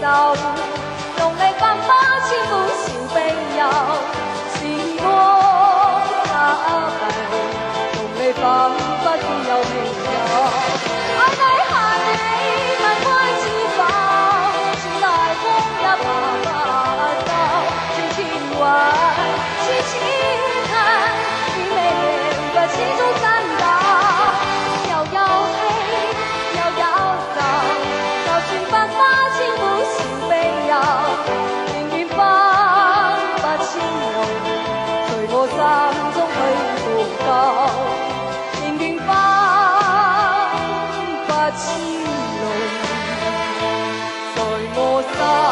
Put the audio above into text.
柔，用力百花千款小冰柔，是我差病，用力百花天有命由。愛你恨你，問歸知否？似大風一把不收，千千彎，千千恨，只未明白始終真假。又有喜又有愁，就算百花千款小冰柔，寧願百花千容，隨我心中去ผู舊，寧願百花千容，在我心。